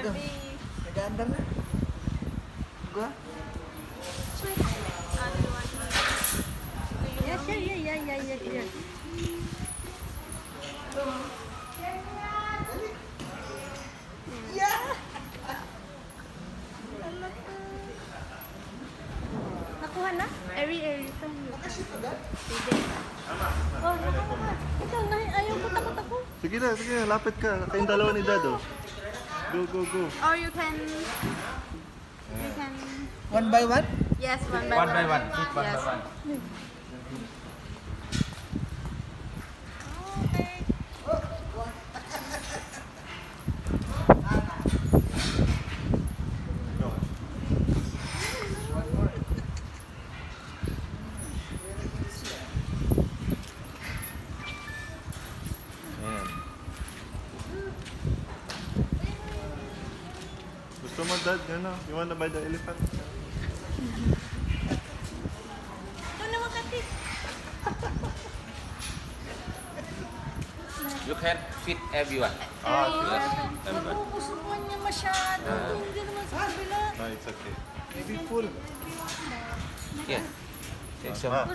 Nag-aandar na. Go. Yes, yeah. Yeah! Nakuha na? Eri. Nakaship agad? Oh, nakuha. Ikaw, ayaw ko, takot ako. Sige na, lapit ka. Kayong dalawa ni Dado. Go. Or you can... One by one? Yes, one by One by one. Keep one Yes. by one. Ayan. Gusto mo, Dad? Ano? You wanna buy the elephant? Ito naman kasi. You can fit everyone. Yes. Mabubusuan niya masyado. Hindi naman sa kabila. No, it's okay. Maybe full. Yeah. Take some. Ah.